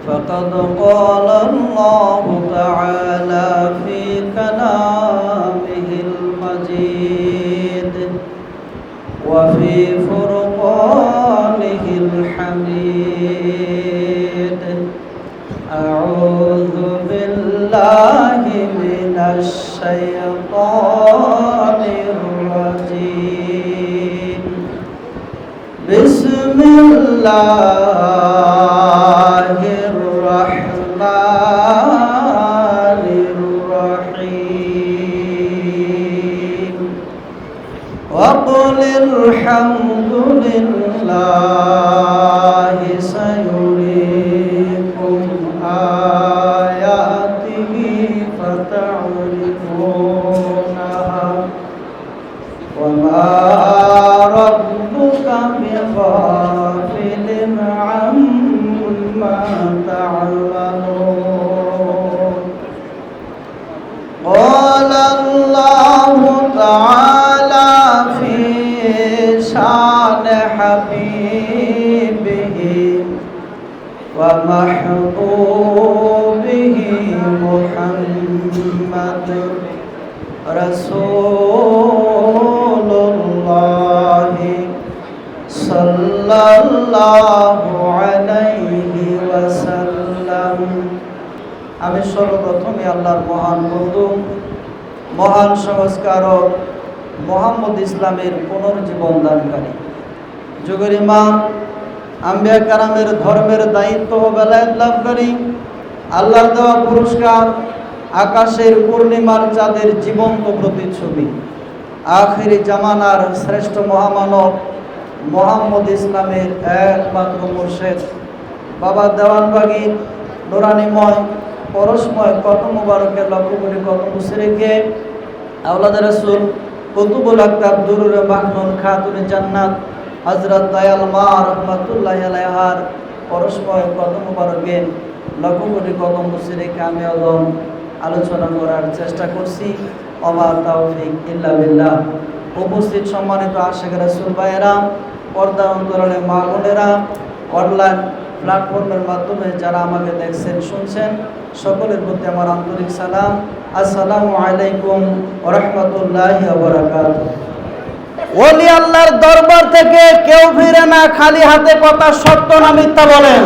فقد قال الله تعالى في كلامه المجيد وفي فرقانه الحميد أعوذ بالله من الشيطان الرجيم بسم الله الرحمن الرحيم وقل الحمد لله سيريكم آياته فتعرفونها وما ربك بغافل عما تعملون قال الله تعالى في شان حبيبه ومحبوبه محمد رسول الله صلى الله عليه وسلم আমি সর্বপ্রথমে আল্লাহর মহান বন্ধু মহান সংস্কারক মুহাম্মদ ইসলামের পুনর্জীবন দানকারী যুগের ইমাম আম্বিয়া কারামের ধর্মের দায়িত্ব ও বেলায়েত লাভকারী আল্লাহর দেওয়া পুরস্কার আকাশের পূর্ণিমার চাঁদের জীবন্ত প্রতিচ্ছবি আখিরি জামানার শ্রেষ্ঠ মহামানব মুহাম্মদ ইসলামের একমাত্র মুর্শিদ বাবা দেওয়ানবাগী নুরানিময় পরশময় কত মুবারকের লক্ষ কোটি কত মুশরিকে আওলাদ রাসূল কুতুবুল আকতাব দুরুরে মাহনুন খাতুনে জান্নাত হযরত দয়াল মা রাহমাতুল্লাহি আলাইহার পরশময় কত মুবারকে লক্ষ কোটি কত মুশরিকে আমি আলম আলোচনা করার চেষ্টা করছি ওমা তাওফিক ইল্লা বিল্লাহ। উপস্থিত সম্মানিত আশিক রাসূল ভাইয়েরা, পর্দার অন্তরালে মা বোনেরা, অনলাইন প্ল্যাটফর্মের মাধ্যমে যারা আমাকে দেখছেন শুনছেন, সকলের প্রতি আমার আন্তরিক সালাম। আসসালামু আলাইকুম ওয়া রাহমাতুল্লাহি ওয়া বারাকাতুহু। ওলি আল্লাহর দরবার থেকে কেউ ফিরে না খালি হাতে, কথা সত্য না মিথ্যা বলেন?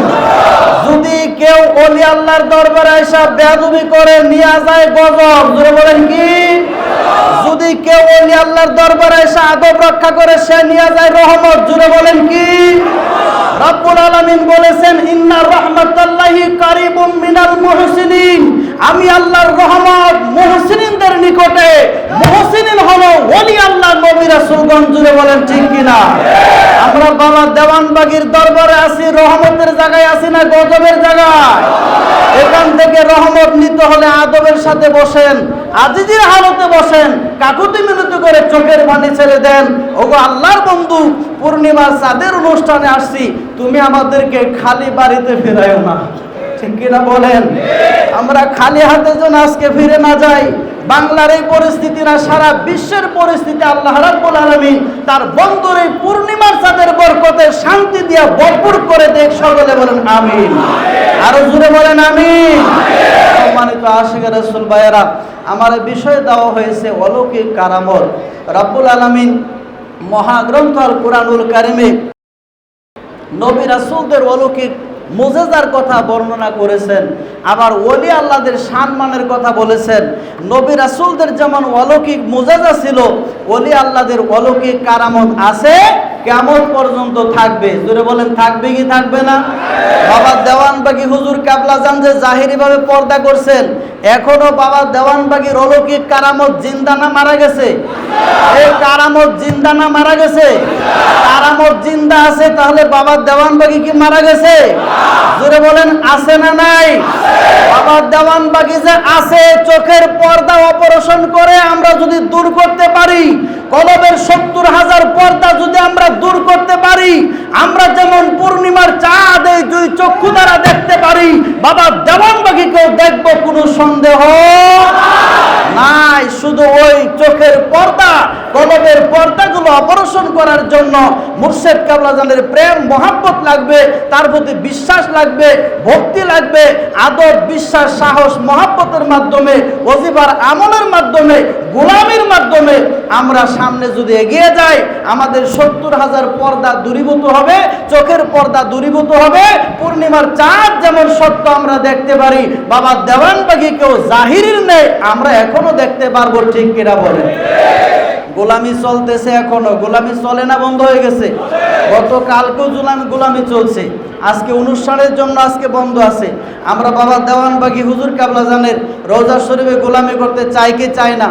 যদি কেউ ওলি আল্লাহর দরবারে এসে বেয়াদবি করে নিয়ে যায় গজব, জোরে বলেন কি? যদি কেউ ওলি আল্লাহর দরবারে এসে আদব রক্ষা করে সে নিয়ে যায় রহমত, জোরে বলেন কি? রব্বুল আলামিন বলেছেন ইন্না রাহমাতাল্লাহি কারিবুম মিনাল মুহসিনিন, আমি আল্লাহর রহমত মুহসিনিনদের নিকটে। মুহসিনিন হলো ওলি আল্লাহ নবী রাসূলগণ, জুড়ে বলেন ঠিক কিনা? আমরা বাবা দেওয়ানবাগীর দরবারে আছি, রহমতের জায়গায় আছি না গজবের জায়গায়? এখান থেকে রহমত নিতে হলে আদবের সাথে বসেন, আজিজির হালতে বসেন, কাকুতি মিনতি করে চোখের পানি ছেড়ে দেন। ওগো আল্লাহর বন্ধু, পূর্ণিমার চাঁদের অনুষ্ঠানে আসছি, তুমি আমাদেরকে খালি বাড়িতে ফেরাইও না, ঠিক কিনা বলেন? আমরা খালি হাতে যেন আজকে ফিরে না যাই। বাংলার এই পরিস্থিতি না, সারা বিশ্বের পরিস্থিতি আল্লাহ রাব্বুল আলামিন তার বন্ধুর এই পূর্ণিমার চাঁদের বরকতে শান্তি দিয়ে ভরপুর করে দেখ, সকলে বলেন আমিন। আরো জোরে বলেন আমিন। সম্মানিত আশিক রাসূল ভাইয়েরা, আমার বিষয় দেওয়া হয়েছে অলৌকিক কারামত। রাব্বুল আলামিন মহাগ্রন্থ আল কুরআনুল কারিমে নবী রাসূলদের অলৌকিক মুজিজার কথা বর্ণনা করেছেন, আবার ওলি আল্লাহদের সম্মানের কথা বলেছেন। নবী রাসূলদের যেমন অলৌকিক মুজিজা ছিল, ওলি আল্লাহদের অলৌকিক কারামত আছে, কিয়ামত পর্যন্ত থাকবে। জোরে বলেন থাকবে কি থাকবে না? বাবা দেওয়ানবাগী হুজুর কাবলা জান যে জাহিরি ভাবে পর্দা করছেন, এখনো বাবা দেওয়ানবাগীর অলৌকিক কারামত জিন্দা না মারা গেছে? এই কারামত জিন্দা না মারা গেছে? কারামত জিন্দা আছে, তাহলে বাবা দেওয়ানবাগী কি মারা গেছে? জোরে বলেন আছে না নাই? বাবা দেওয়ানবাগী যে আছে, চোখের পর্দা অপারেশন করে আমরা যদি দূর করতে পারি, কলবের 70,000 পর্দা যদি আমরা দূর করতে পারি, আমরা যেমন পূর্ণিমার চাঁদ এই দুই চক্ষু দ্বারা দেখতে পারি, বাবা দেওয়ানবাগীকেও দেখব, কোনো সন্দেহ নাই। শুধু ওই চোখের পর্দা, কলবের পর্দাগুলো পাপগুলো অপারেশন করার জন্য মুর্শেদ কাবলাজানের প্রেম মহাব্বত লাগবে, তার প্রতি বিশ্বাস লাগবে, ভক্তি লাগবে, আদর বিশ্বাস সাহস মহাব্বতের মাধ্যমে, ওজিফার আমলের মাধ্যমে, গোলামির মাধ্যমে আমরা সামনে যদি এগিয়ে যাই, আমাদের 70,000 পর্দা দূরীভূত হবে, চোখের পর্দা দূরীভূত হবে। পূর্ণিমার চাঁদ যেমন সত্য আমরা দেখতে পারি, বাবা দেওয়ানবাগিকেও জাহিরের নেই আমরা এখনো দেখতে পারবো, ঠিক কিনা বলেন? গোলামি চলতেছে, এখনো গোলামি চলে না, বন্ধ হয়ে গেছে? গতকালকেও গোলামি চলছে, আজকে অনুষ্ঠানের জন্য আজকে বন্ধ আছে। আমরা বাবা দেওয়ানবাগি হুজুর কাবলাজানের রওজা শরীফে গোলামি করতে চাই কি চাই না?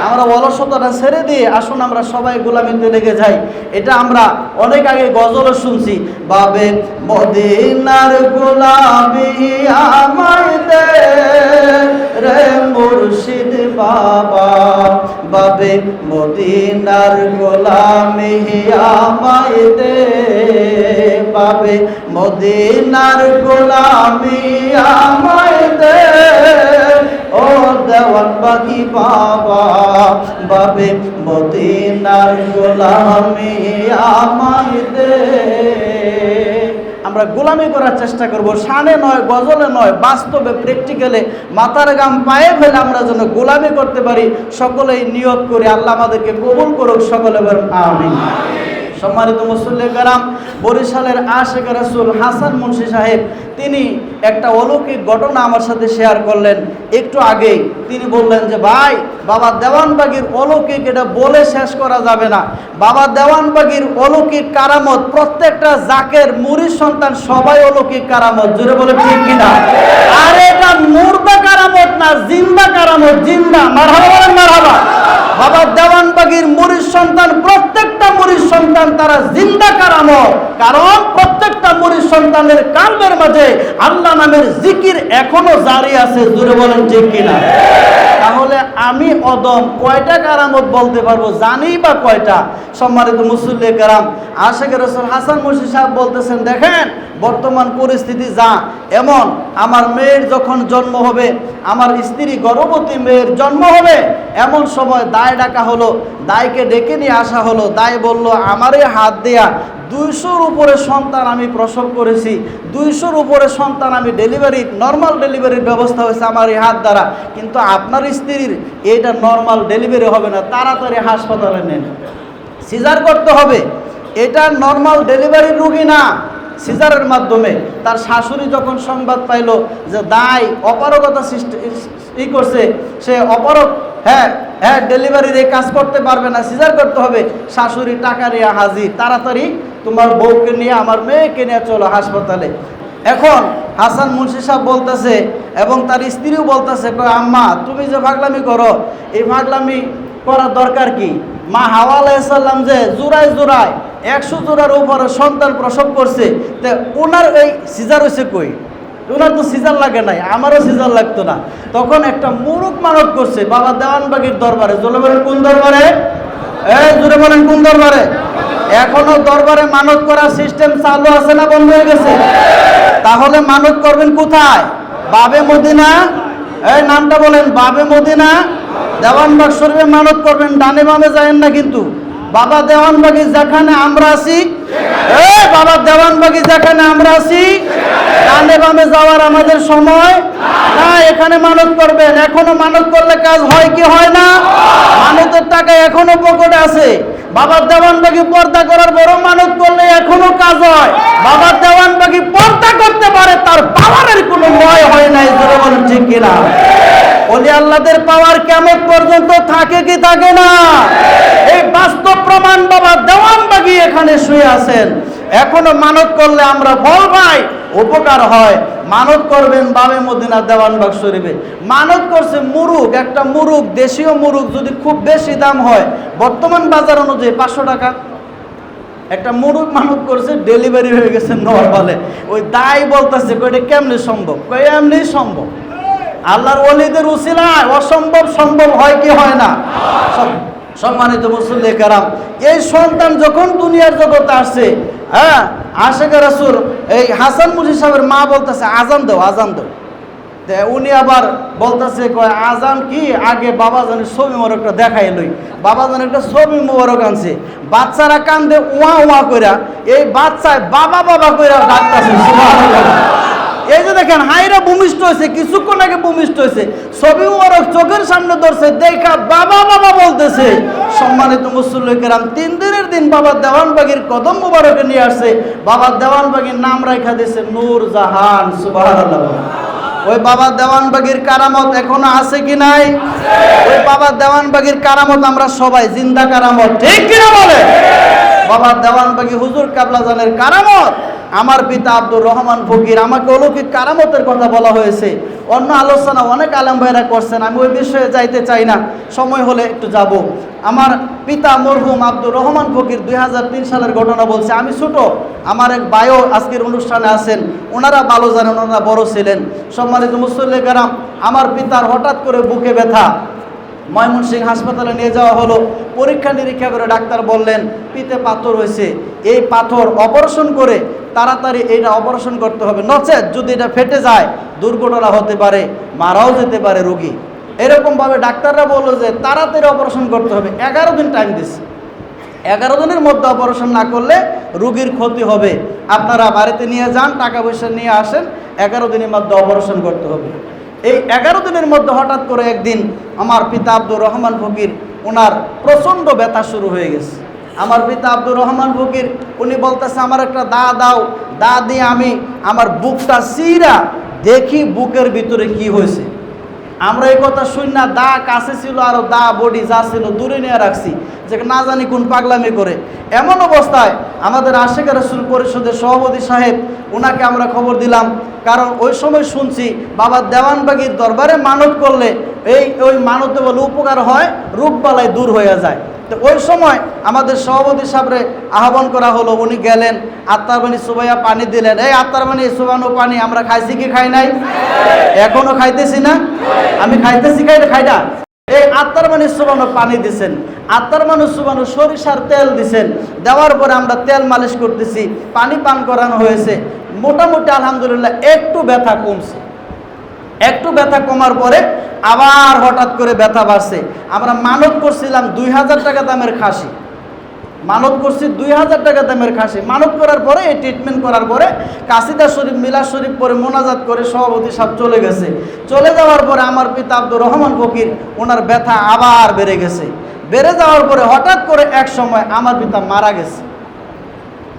আমরা অলসতাটা ছেড়ে দিয়ে আসুন আমরা সবাই গোলামিতে লেগে যাই। এটা আমরা অনেক আগে গজলও শুনছি, বাবে মদিনার গোলামি আমায় দে রে মুর্শিদ বাবা, বাবে মদিনার গোলামি আমায় দে, বাবে মদিনার গোলামি আমায় দে ও দেওয়ানবাগি বাবা, বাবে মদিনার গোলামি আমায় দে। আমরা গোলামি করার চেষ্টা করব, শানে নয়, গজলে নয়, বাস্তবে প্র্যাকটিক্যালে মাথার গাম পায়ে ফেলে আমরা যেন গোলামি করতে পারি। সকলেই নিয়ত করে আল্লাহ আমাদেরকে কবুল করুক, সকলে বলেন আমিন। সম্মানিত মুসল্লি কেরাম, বরিশালের আশিক রাসূল হাসান মুন্সি সাহেব তিনি একটা অলৌকিক ঘটনা আমার সাথে শেয়ার করলেন একটু আগেই। তিনি বললেন যে ভাই, বাবা দেওয়ানবাগির অলৌকিক এটা বলে শেষ করা যাবে না। বাবা দেওয়ানবাগির অলৌকিক কারামত, প্রত্যেকটা জাকের মুরিদ সন্তান সবাই অলৌকিক কারামত, জোরে বলে ঠিক কিনা? আর এটা মুর্দা কারামত না, জিন্দা কারামত, জিন্দা। মারহাবা বলেন মারহাবা। বাবা দেওয়ানবাগির মুরিদ সন্তান, প্রত্যেকটা মুরিদ সন্তান তারা জিন্দা কারামত, কারণ প্রত্যেকটা মুরিদ সন্তানের কালবের মাঝে আল্লাহ নামের জিকির এখনো জারি আছে, জোরে বলেন ঠিক কিনা? তাহলে আমি অদম কয়টা কারামত বলতে পারবো, জানি বা কয়টা? সম্মানিত মুসল্লি কেরাম, আশিক রাসূল হাসান মুন্সি সাহেব বলতেছেন, দেখেন বর্তমান পরিস্থিতি যা এমন, আমার মেয়ের যখন জন্ম হবে, আমার স্ত্রী গর্ভবতী মেয়ের জন্ম হবে, এমন সময় দায় ডাকা হলো, দায়কে ডেকে নিয়ে আসা হলো। দায় বলল, আমারই হাত দেয়া 200-র উপরে সন্তান আমি প্রসব করেছি, 200-র উপরে সন্তান আমি নর্মাল ডেলিভারির ব্যবস্থা হয়েছে আমার এই হাত দ্বারা, কিন্তু আপনার স্ত্রীর এটা নর্মাল ডেলিভারি হবে না, তাড়াতাড়ি হাসপাতালে নেন, সিজার করতে হবে, এটা নর্মাল ডেলিভারির রোগী না, সিজারের মাধ্যমে। তার শাশুড়ি যখন সংবাদ পাইল যে দায় অপারগতা সৃষ্টি করছে, সে অপারগ, হ্যাঁ ডেলিভারির এই কাজ করতে পারবে না, সিজার করতে হবে, শাশুড়ি টাকা নিয়ে হাজির, তাড়াতাড়ি তোমার বউকে নিয়ে আমার মেয়েকে নিয়ে চলো হাসপাতালে। এখন হাসান মুন্সি সাহেব বলতেছে এবং তার স্ত্রীও বলতেছে, আম্মা তুমি যে পাগলামি করো, এই পাগলামি করার দরকার কি? মা হাওয়া আলাইহিস সালাম যে জোড়ায় 100 জোড়ার উপরে সন্তান প্রসব করছে, তে ওনার এই সিজার হয়েছে কই? ওনার তো সিজার লাগে নাই, আমারও সিজার লাগতো না। তখন একটা মুরুক মানত করছে বাবা দেওয়ানবাগির দরবারে। জোরে বলেন কোন দরবারে? জোরে বলেন কোন দরবারে? এখনো দরবারে মানত করার সিস্টেম চালু আছে না বন্ধ হয়ে গেছে? তাহলে মানত করবেন কোথায়? বাবে মদিনা। নামটা বলেন, বাবে মদিনা দেওয়ানবাগ শরীফে মানত করবেন, ডানে বামে যায়েন না কিন্তু। বাবা দেওয়ানবাগি যেখানে আমরা আছি, বাবা দেওয়ানবাগি যেখানে আমরা আছি, ডানে বামে যাওয়ার আমাদের সময় না, এখানে মানত করবেন। এখনো মানত করলে কাজ হয় কি হয় না? মানতের টাকা এখনো পকেটে আছে। বাবা দেওয়ানবাগি পর্দা করার বড় মানত করলে এখনো কাজ হয়। বাবা দেওয়ানবাগি পর্দা করতে পারে, তার পাওয়ারের কোনো ভয় হয় নাই, জোরে বলেন ঠিক কিনা? ওলি আল্লাহদের পাওয়ার কিয়ামত পর্যন্ত থাকে কি থাকে না? এই বাস্তব প্রমাণ বাবা দেওয়ানবাগি এখানে শুয়ে আছেন। এখনো মানত করলে আমরা ফল পাই, উপকার হয়। মানত করবেন বাবে মদিনা দেওয়ানবাগ শরীফে। মানত করছে মুরুগ, একটা মুরুগ, দেশীয় মুরুগ যদি খুব বেশি দাম হয়, বর্তমান বাজার অনুযায়ী 500 টাকা। একটা মুরুগ মানত করছে, ডেলিভারি হয়ে গেছে নরমালে। ওই দায় বলতেছে এটা কেমনি সম্ভব? এমনি সম্ভব। আল্লাহর ওলিদের উসিলায় অসম্ভব সম্ভব হয় কি হয় না? সম্মানিত মুসল্লি কেরাম, এই সন্তান যখন দুনিয়ার জগতে আসছে, আশিক রাসূল এই হাসান মুন্সি সাহেবের মা বলতেছে, আজান দাও, আজান দাও। উনি আবার বলতেছে কয় আজান কি আগে বাবাজানের ছবি মোবারকটা দেখাই লই। বাবাজান একটা ছবি মোবারক আনছে, বাচ্চারা কান্দে ওয়া ওয়া কইরা, এই বাচ্চায় বাবা বাবা কইরা ডাকতেছে। এই যে দেখেন হাইরা ভূমিষ্ঠ হয়েছে, কিছুক্ষণ আগে ভূমিষ্ঠ হয়েছে, ছবি মোবারক চোখের সামনে ধরছে, দেখা বাবা বাবা বলতেছে। সম্মানিত মুসল্লি কেরাম, 3 দিনের দিন বাবা দেওয়ানবাগির কদম মোবারকে নিয়ে আসছে। বাবা দেওয়ানবাগির নাম রাখা দিয়েছে নূর জাহান। সুবহানাল্লাহ। ওই বাবা দেওয়ানবাগির কারামত এখনো আছে কি নাই? ওই বাবা দেওয়ানবাগির কারামত আমরা সবাই জিন্দা কারামত, ঠিক কিনা বলে? বাবা দেওয়ানবাগি হুজুর কাবলাজানের কারামত। আমার পিতা আব্দুর রহমান ফকির, আমাকে অলৌকিক কারামতের কথা বলা হয়েছে, অন্য আলোচনা অনেক আলেম ভাইরা করছেন, আমি ওই বিষয়ে যাইতে চাই না, সময় হলে একটু যাব। আমার পিতা মরহুম আব্দুর রহমান ফকির 2003 সালের ঘটনা বলছে। আমি ছোট, আমার এক ভাইও আজকের অনুষ্ঠানে আছেন, ওনারা ভালো জানেন, ওনারা বড় ছিলেন। সম্মানিত মুসল্লি কেরাম, আমার পিতার হঠাৎ করে বুকে ব্যথা, ময়মনসিংহ হাসপাতালে নিয়ে যাওয়া হলো। পরীক্ষা নিরীক্ষা করে ডাক্তার বললেন পিতে পাথর হয়েছে, এই পাথর অপারেশন করে তাড়াতাড়ি এটা অপারেশন করতে হবে, নচেত যদি এটা ফেটে যায় দুর্ঘটনা হতে পারে, মারাও যেতে পারে রোগী। এরকমভাবে ডাক্তাররা বললো যে তাড়াতাড়ি অপারেশন করতে হবে। 11 দিন টাইম দিচ্ছে, 11 দিনের মধ্যে অপারেশন না করলে রোগীর ক্ষতি হবে, আপনারা বাড়িতে নিয়ে যান, টাকা পয়সা নিয়ে আসেন, 11 দিনের মধ্যে অপারেশন করতে হবে। এই 11 দিনের মধ্যে হঠাৎ করে একদিন আমার পিতা আব্দুর রহমান ফকির, ওনার প্রচণ্ড ব্যথা শুরু হয়ে গেছে। আমার পিতা আব্দুর রহমান ফকির উনি বলতেছে আমার একটা দা দাও, দা দিয়ে আমি আমার বুকটা চিরা দেখি বুকের ভিতরে কি হয়েছে। আমরা এই কথা শুনি না, দা কাছে ছিল আর দা বডি যা ছিল দূরে নিয়ে রাখছি, যে না জানি কোন পাগলামি করে। এমন অবস্থায় আমাদের আশিক রাসূল পরিষদের সভাপতি সাহেব, ওনাকে আমরা খবর দিলাম, কারণ ওই সময় শুনছি বাবা দেওয়ানবাগির দরবারে মানত করলে ওই মানতে বলে উপকার হয়, রোগবালাই দূর হয়ে যায়। তো ওই সময় আমাদের সভাপতি সাহেবরে আহ্বান করা হলো, উনি গেলেন, আত্মার পানি সুবাইয়া পানি দিলেন। এই আত্মার পানি সুবানো পানি আমরা খাইছি কি খাই নাই? এখনো খাইতেছি না? আমি খাইতেছি খাইটা। এই আত্মার পানি সুবানো পানি দিছেন, আত্মার মানুষ সুবানো সরিষার তেল দিছেন, দেওয়ার পরে আমরা তেল মালিশ করতেছি, পানি পান করানো হয়েছে। মোটামুটি আলহামদুলিল্লাহ একটু ব্যথা কমছে। একটু ব্যথা কমার পরে আবার হঠাৎ করে ব্যথা বাড়ছে। আমরা মানত করছিলাম 2000 টাকা দামের খাসি, মানত করছি 2000 টাকা দামের খাসি। মানত করার পরে এই ট্রিটমেন্ট করার পরে কাসিদা শরীফ, মিলাদ শরীফ পরে মোনাজাত করে সভাপতি সাহেব চলে গেছে। চলে যাওয়ার পরে আমার পিতা আব্দুর রহমান ফকির, ওনার ব্যথা আবার বেড়ে গেছে। বেড়ে যাওয়ার পরে হঠাৎ করে এক সময় আমার পিতা মারা গেছে।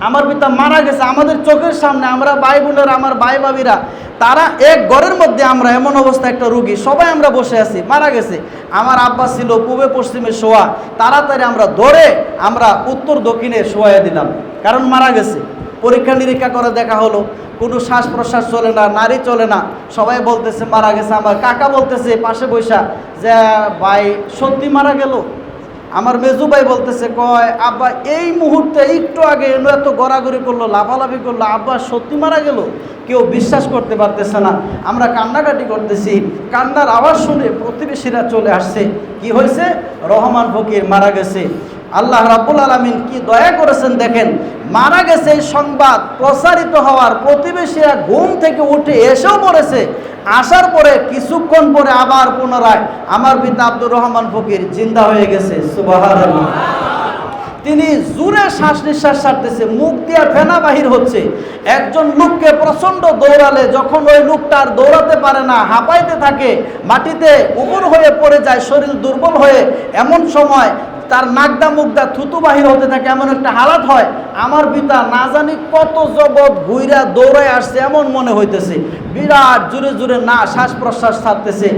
আমার পিতা মারা গেছে আমাদের চোখের সামনে। আমরা ভাই বোনেরা, আমার ভাই ভাবিরা, তারা এক ঘরের মধ্যে, আমরা এমন অবস্থা একটা রুগী সবাই আমরা বসে আছি, মারা গেছে। আমার আব্বা ছিল পূবে পশ্চিমে শোয়া, তাড়াতাড়ি আমরা ধরে আমরা উত্তর দক্ষিণে শোয়া দিলাম, কারণ মারা গেছে। পরীক্ষা নিরীক্ষা করে দেখা হলো কোনো শ্বাস প্রশ্বাস চলে না, নারী চলে না, সবাই বলতেছে মারা গেছে। আমার কাকা বলতেছে পাশে বৈশা যে ভাই সত্যি মারা গেল। আমার মেজু ভাই বলতেছে কয় আব্বা এই মুহূর্তে একটু আগে এত গড়াগড়ি করলো, লাফালাফি করলো, আব্বা সত্যি মারা গেল। কেউ বিশ্বাস করতে পারতেছে না। আমরা কান্নাকাটি করতেছি, কান্নার আওয়াজ শুনে প্রতিবেশীরা চলে আসছে। কি হয়েছে? রহমান ফকির মারা গেছে। আল্লাহ রাব্বুল আলামিন কি দয়া করেছেন দেখেন, মারা গেছে এই সংবাদ প্রচারিত হওয়ার প্রতিবেশীরা ঘুম থেকে উঠে এসেও পড়েছে। আসার পরে কিছুক্ষণ পরে আবার পুনরায় আমার পিতা আব্দুর রহমান ফকির জিন্দা হয়ে গেছে। সুবহানাল্লাহ। তিনি জোরে শ্বাস নিঃশ্বাস ছাড়তেছে, মুখ দিয়ে ফেনা বাহির হচ্ছে। একজন লোককে প্রচণ্ড দৌড়ালে যখন ওই লোকটা আর দৌড়াতে পারে না, হাঁপাইতে থাকে, মাটিতে উপর হয়ে পড়ে যায়, শরীর দুর্বল হয়ে, এমন সময় তার নাকদা মুখদা থুতু বাহির হতে থাকে, এমন একটা হালাত হয়। আমার পিতা না জানি কত জগৎ ঘুইরা দৌড়ায় আসছে এমন মনে হইতেছে, বিরাট জোরে জোরে না শ্বাস প্রশ্বাস ছাড়তেছে।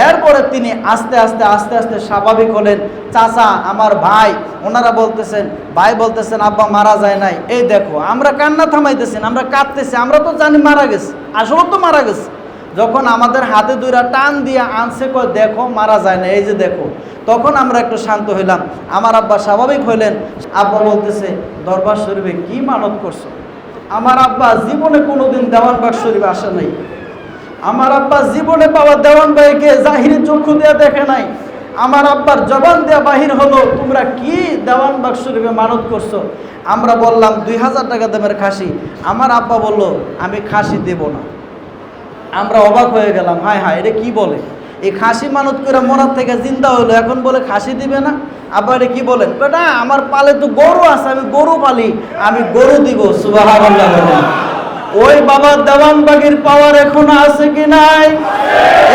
এরপরে তিনি আস্তে আস্তে আস্তে আস্তে স্বাভাবিক হলেন। চাচা, আমার ভাই, ওনারা বলতেছেন, ভাই বলতেছেন আব্বা মারা যায় নাই। এই দেখো আমরা কান্না থামাইতেছেন, আমরা কাঁদতেছি, আমরা তো জানি মারা গেছে, আসলে তো মারা গেছে। যখন আমাদের হাতে দুইটা টান দিয়ে আনছে, কয় দেখো মারা যায় না, এই যে দেখো, তখন আমরা একটু শান্ত হইলাম। আমার আব্বা স্বাভাবিক হইলেন। আব্বা বলতেছে দরবার শরীফে কি মানত করছো? আমার আব্বা জীবনে কোনোদিন দেওয়ানবাগ শরীফে আসে নাই। আমার আব্বা জীবনে বাবা দেওয়ানবাগকে জাহিরি চক্ষু দিয়ে দেখে নাই। আমার আব্বার জবান দেয়া বাহির হলো তোমরা কি দেওয়ানবাগ শরীফে মানত করছো? আমরা বললাম 2000 টাকা দামের খাসি। আমার আব্বা বলল আমি খাসি দেব না, আমরা অবাক হয়ে গেলাম, হায় হায় এটা কি বলে, এই খাসি মানত করে মরার থেকে জিন্দা হইলো, এখন বলে খাসি দিবে না। আবার এটা কি বলেন, না আমার পালে তো গরু আছে, আমি গরু পালি, আমি গরু দিব। সুবহানাল্লাহ বলেন। ওই বাবা দেওয়ানবাগির পাওয়ার এখনো আছে কি নাই?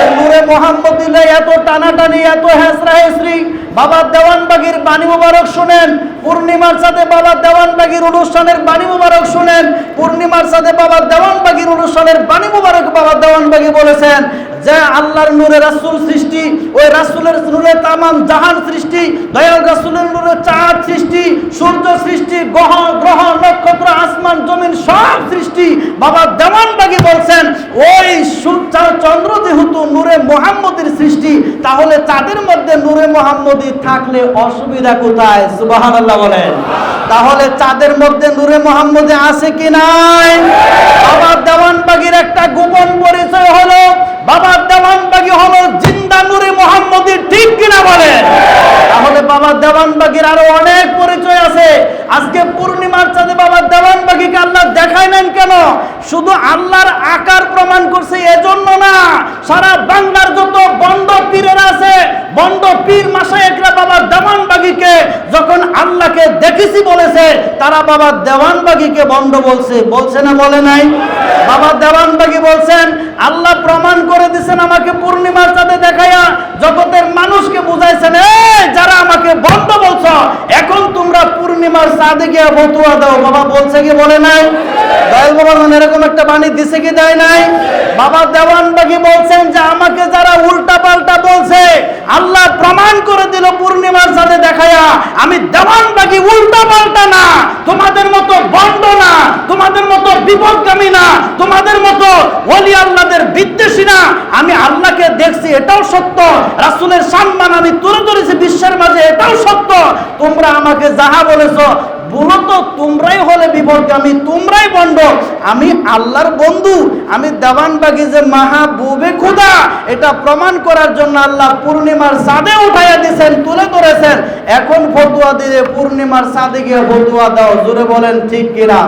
এই নূরে মুহাম্মদীলে এত টানাটানি, এত হেসরা হেসরি। বাবা দেওয়ানবাগির বাণী মুবারক শুনেন, পূর্ণিমার সাথে বাবা দেওয়ানবাগির অনুষ্ঠানের বাণী মুবারক শুনেন। পূর্ণিমার সাথে বাবা দেওয়ানবাগির অনুষ্ঠানের বাণী মুবারক বাবা দেওয়ানবাগি বলেছেন যে আল্লাহর নূরে রাসূল সৃষ্টি, ওই রাসূলের নূরে তামাম জাহান সৃষ্টি, দয়াল রাসূলের নূরে চাঁদ সৃষ্টি, সূর্য সৃষ্টি, গ্রহ নক্ষত্র আসমান জমিন সব সৃষ্টি। বাবা দেওয়ানবাগি বলছেন ওই চন্দ্র যেহেতু নূরে মুহাম্মদীর সৃষ্টি, তাহলে চাঁদের মধ্যে নূরে মুহাম্মদী থাকলে অসুবিধা কোথায়? সুবহানাল্লাহ বলেন। তাহলে চাঁদের মধ্যে নূরে মুহাম্মদী আছে কি নাই? বাবা দেওয়ানবাগির একটা গোপন পরিচয় হলো, বাবা দেওয়ানবাগি হলো জিন্দা নূরে মুহাম্মদী, ঠিক কিনা বলেন? তাহলে বাবা দেওয়ানবাগির আরো অনেক পরিচয় আছে। আজকে পূর্ণিমার চাঁদে বাবা দেওয়ানবাগিকে আল্লাহ দেখায় নেন কেন? শুধু আল্লাহর আকার প্রমাণ করছে এজন্য না, সারা বাংলার যত বন্ড পীরেরা আছে, বন্ড পীর মাশায়েখরা বাবা দেওয়ানবাগিকে যখন আল্লাহকে দেখেছি বলেছে, তারা বাবা দেওয়ানবাগিকে বন্ড বলছে, বলছে না বলে নাই? বাবা দেওয়ানবাগি বলছেন আল্লাহ প্রমাণ করে দিয়েছেন আমাকে পূর্ণিমার চাঁদে দেখাইয়া, জগতের মানুষকে বুঝাইছেন যারা আমাকে বন্ড বলছো, এখন তোমরা পূর্ণিমার চাঁদে গিয়ে ফতোয়া দাও। বাবা বলছে কি বলে নাই? দয়াল বাবা এরকম একটা বাণী দিছে কি দেয় নাই? বাবা দেওয়ানবাগি বলছেন যে আমাকে যারা উল্টা পাল্টা বলছে, আল্লাহ প্রমাণ করে দিল পূর্ণিমার চাঁদে দেখাইয়া আমি দেওয়ানবাগি উল্টা পাল্টা না, তোমাদের মতো বন্ড না, তোমাদের মতো বিপদগামী না, তোমাদের মতো ওলি আল্লাহদের বিদ্বেষী না। আমি আল্লাহকে দেখছি, এটাও সত্য। রাসূলের সম্মান আমি তুলে ধরেছি বিশ্বের মাঝে, এটাও সত্য। তোমরা আমাকে যাহা বলেছো মূলত তোমরাই হলে বিপদগামী, তোমরাই বন্ড। আমি আল্লাহর বন্ধু, আমি দেওয়ানবাগি যে মাহবুবে খোদা, এটা প্রমাণ করার জন্য আল্লাহ পূর্ণিমার চাঁদে উঠাইয়া দিয়েছেন, তুলে ধরেছেন। এখন ফতোয়া দিয়ে পূর্ণিমার চাঁদে গিয়ে ফতোয়া দাও। জোরে বলেন ঠিক কিনা?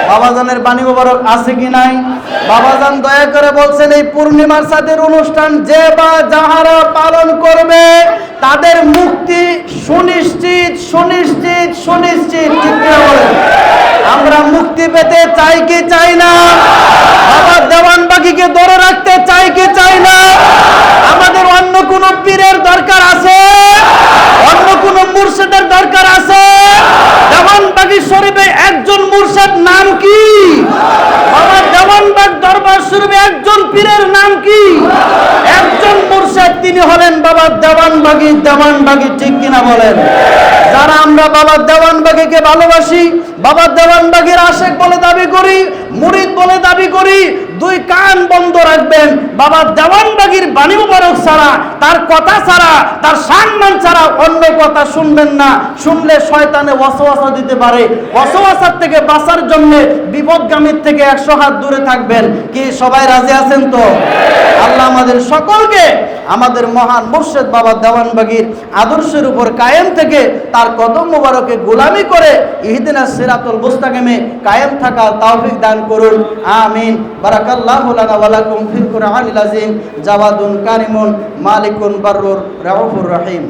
বাবাজানের বাণী মোবারক আছে কি নাই? বাবাজান দয়া করে বলছেন এই পূর্ণিমার চাঁদের অনুষ্ঠান যে বা যাহারা পালন করবে তাদের মুক্তি সুনিশ্চিত, সুনিশ্চিত, সুনিশ্চিত। ঠিক না বলেন? আমরা মুক্তি পেতে চাই কি চাই না? বাবা দেওয়ানবাগিকে ধরে রাখতে চাই কি চাই না? আমাদের অন্য কোন পীরের দরকার আছে? অন্য কোন মুর্শিদের দরকার আছে? দেওয়ানবাগি শরীফে একজন মুর্শিদ নাম কি? বাবা দেওয়ানবাগ দরবার শরীফে একজন পীরের নাম কি? একজন মুর্শিদ, তিনি হলেন বাবা দেওয়ানবাগি। দেওয়ানবাগি ঠিক কিনা বলেন? যারা আমরা বাবা দেওয়ানবাগিকে ভালোবাসি, বাবা দেওয়ানবাগির আশেক বলে দাবি করি, মুরিদ বলে দাবি করি, দুই কান বন্ধ রাখবেন। বাবা দেওয়ানবাগির বাণী মুবারক ছাড়া, তার কথা ছাড়া, তার সম্মান ছাড়া অন্য কথা শুনবেন না। শুনলে শয়তানে ওয়াসওয়াসা দিতে পারে। ওয়াসওয়াসার থেকে বাঁচার জন্য বিপদগামীর থেকে 100 হাত দূরে থাকবেন। কি সবাই রাজি আছেন তো? আল্লাহ আমাদের সকলকে আমাদের মহান মুর্শিদ বাবা দেওয়ানবাগির আদর্শের উপর কায়েম থেকে তার কদম মুবারকে গোলামি করে ইহদিনাস সিরাতুল মুস্তাকিমে কায়েম থাকা তৌফিক দান করুন। আমিন। বারাকাল্লাহু লানা ওয়া লাকুম ফিল কুরআনিল আযীম। জাওয়াদুন কারিমুন মালিকুন বাররুর রাউফুর রহিম।